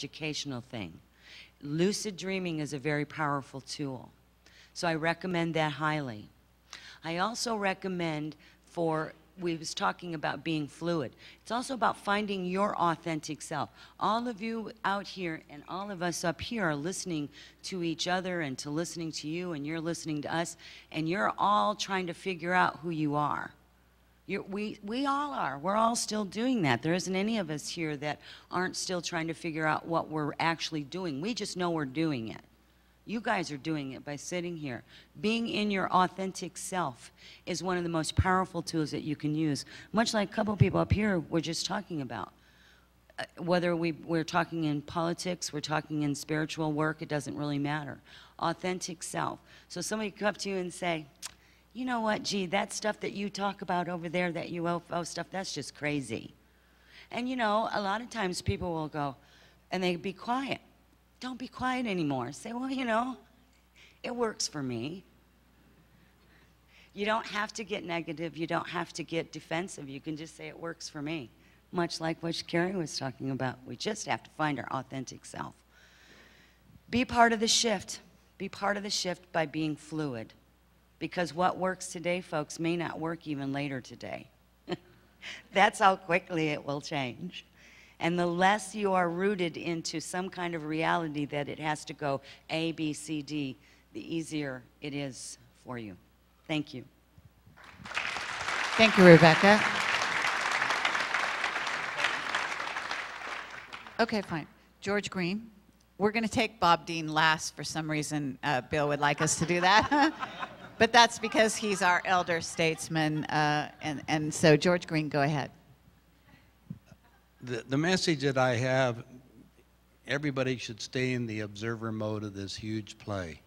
educational thing. Lucid dreaming is a very powerful tool. So I recommend that highly. I also recommend we was talking about being fluid. It's also about finding your authentic self. All of you out here and all of us up here are listening to each other and to listening to you, and you're listening to us, and you're all trying to figure out who you are. We all are. We're all still doing that. There isn't any of us here that aren't still trying to figure out what we're actually doing. We just know we're doing it. You guys are doing it by sitting here. Being in your authentic self is one of the most powerful tools that you can use, much like a couple people up here were just talking about. Whether we're talking in politics, we're talking in spiritual work, it doesn't really matter. Authentic self. So somebody come up to you and say, you know what, gee, that stuff that you talk about over there, that UFO stuff, that's just crazy. And you know, a lot of times people will go, and they be quiet. Don't be quiet anymore. Say, well, you know, it works for me. You don't have to get negative. You don't have to get defensive. You can just say it works for me. Much like what Carrie was talking about. We just have to find our authentic self. Be part of the shift. Be part of the shift by being fluid. Because what works today, folks, may not work even later today. That's how quickly it will change. And the less you are rooted into some kind of reality that it has to go A, B, C, D, the easier it is for you. Thank you. Thank you, Rebecca. Okay, fine. George Green. We're going to take Bob Dean last for some reason. Bill would like us to do that. But that's because he's our elder statesman. And so, George Green, go ahead. The message that I have, everybody should stay in the observer mode of this huge play.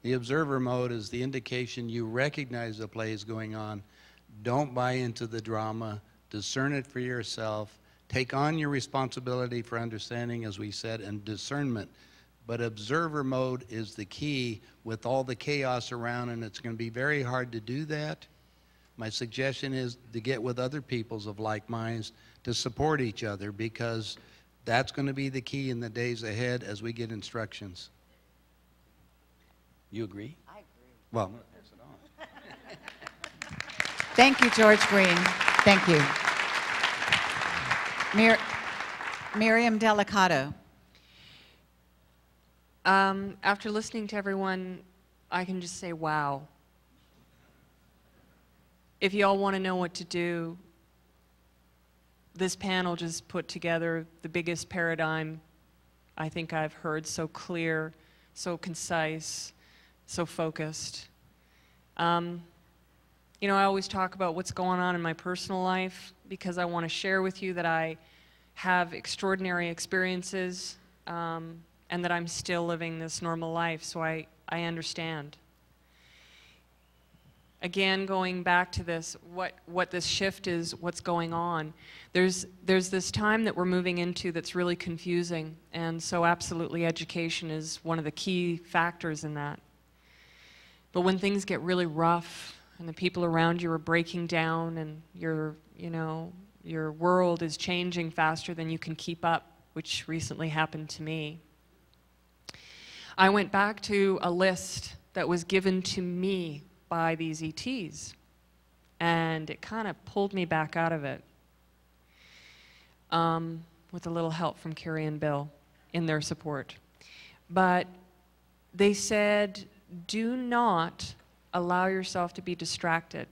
The observer mode is the indication you recognize the play is going on. Don't buy into the drama. Discern it for yourself. Take on your responsibility for understanding, as we said, and discernment. But observer mode is the key with all the chaos around, and it's going to be very hard to do that. My suggestion is to get with other peoples of like minds to support each other, because that's going to be the key in the days ahead as we get instructions. You agree? I agree. Well, I'm going to pass it on. Thank you, George Green. Thank you. Miriam Delicato. After listening to everyone, I can just say, wow. If you all want to know what to do, this panel just put together the biggest paradigm I think I've heard, so clear, so concise, so focused. You know, I always talk about what's going on in my personal life because I want to share with you that I have extraordinary experiences and that I'm still living this normal life, so I understand. Again, going back to this, what this shift is, what's going on. There's this time that we're moving into that's really confusing, and so absolutely education is one of the key factors in that. But when things get really rough and the people around you are breaking down and your world is changing faster than you can keep up, which recently happened to me, I went back to a list that was given to me by these ETs, and it kind of pulled me back out of it with a little help from Carrie and Bill in their support. But they said, do not allow yourself to be distracted.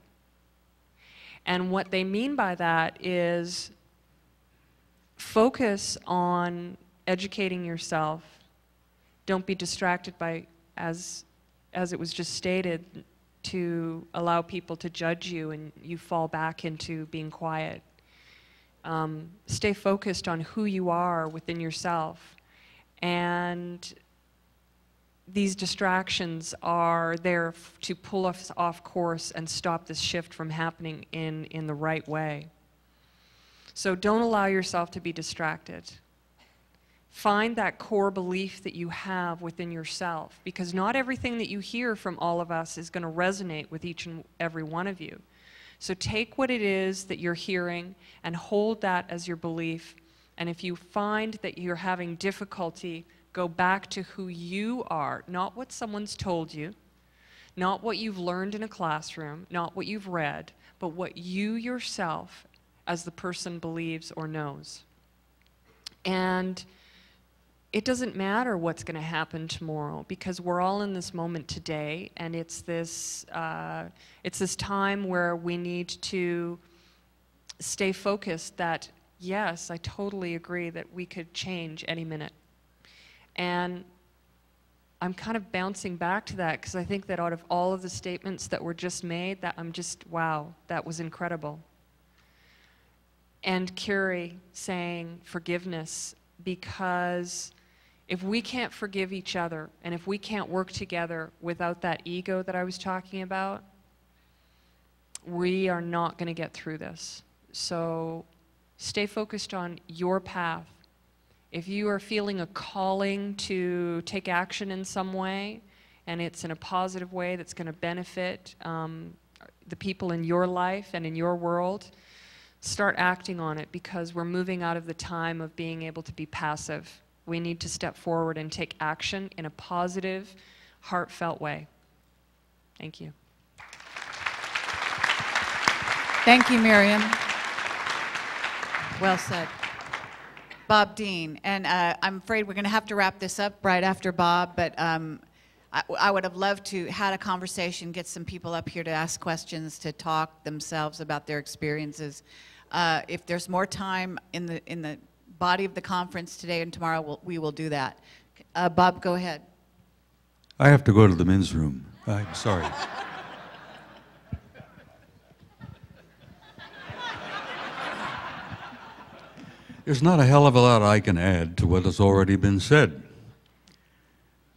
And what they mean by that is focus on educating yourself. Don't be distracted by, as it was just stated, to allow people to judge you and you fall back into being quiet. Stay focused on who you are within yourself. And these distractions are there to pull us off course and stop this shift from happening in the right way. So don't allow yourself to be distracted. Find that core belief that you have within yourself, because not everything that you hear from all of us is going to resonate with each and every one of you. So take what it is that you're hearing and hold that as your belief And if you find that you're having difficulty, go back to who you are, not what someone's told you, not what you've learned in a classroom, not what you've read, but what you yourself as the person believes or knows. And it doesn't matter what's going to happen tomorrow, because we're all in this moment today, and it's this time where we need to stay focused that, yes, I totally agree that we could change any minute. And I'm kind of bouncing back to that because I think that out of all of the statements that were just made, that I'm just, wow, that was incredible. And Curie saying forgiveness, because if we can't forgive each other and if we can't work together without that ego that I was talking about, we are not going to get through this. So stay focused on your path. If you are feeling a calling to take action in some way, and it's in a positive way that's going to benefit the people in your life and in your world, start acting on it, because we're moving out of the time of being able to be passive. We need to step forward and take action in a positive, heartfelt way. Thank you. Thank you, Miriam. Well said. Bob Dean, and I'm afraid we're going to have to wrap this up right after Bob, but I would have loved to had a conversation, get some people up here to ask questions, to talk themselves about their experiences. If there's more time in the body of the conference today and tomorrow, we will do that. Bob, go ahead. I have to go to the men's room. I'm sorry. There's not a hell of a lot I can add to what has already been said.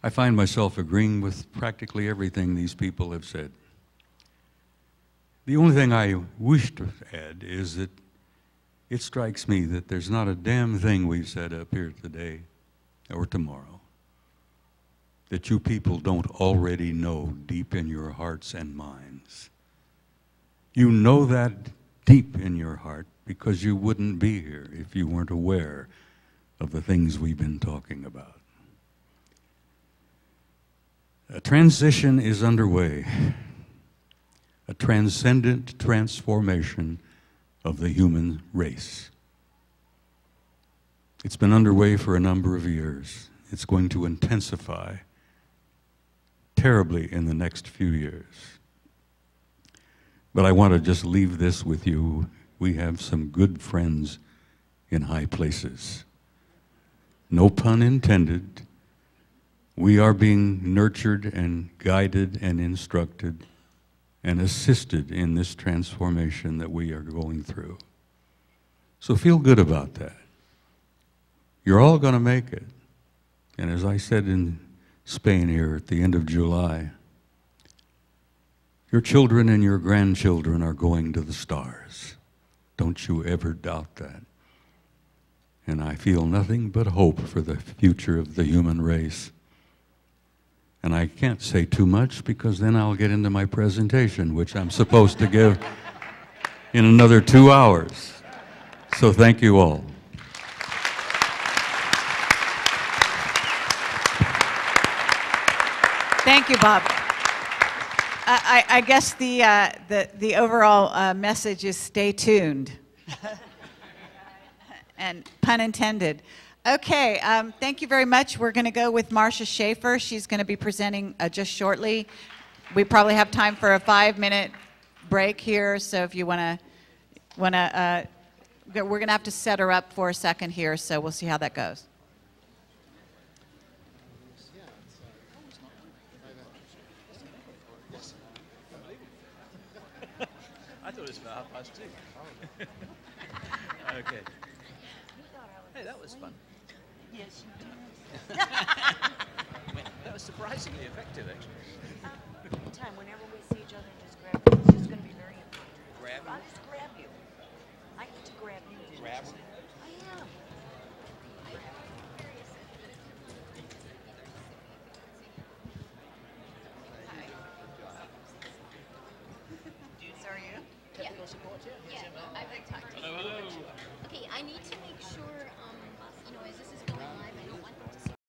I find myself agreeing with practically everything these people have said. The only thing I wish to add is that it strikes me that there's not a damn thing we've said up here today or tomorrow that you people don't already know deep in your hearts and minds. You know that deep in your heart, because you wouldn't be here if you weren't aware of the things we've been talking about. A transition is underway, a transcendent transformation of the human race. It's been underway for a number of years. It's going to intensify terribly in the next few years. But I want to just leave this with you. We have some good friends in high places. No pun intended. We are being nurtured and guided and instructed and assisted in this transformation that we are going through. So feel good about that. You're all going to make it. And as I said in Spain here at the end of July, your children and your grandchildren are going to the stars. Don't you ever doubt that. And I feel nothing but hope for the future of the human race. And I can't say too much because then I'll get into my presentation, which I'm supposed to give in another 2 hours. So thank you all. Thank you, Bob. I guess the overall message is stay tuned. And pun intended. Okay, thank you very much. We're going to go with Marcia Schaefer. She's going to be presenting just shortly. We probably have time for a 5-minute break here, so if you want to, we're going to have to set her up for a second here, so we'll see how that goes. I thought it was about 2:30. Okay. Hey, that was fun. Yes, you did. That was surprisingly effective, actually. Anytime, whenever we see each other, just grab me. It's just going to be very important. Grab you? I'll just grab you. I get to grab you. Grab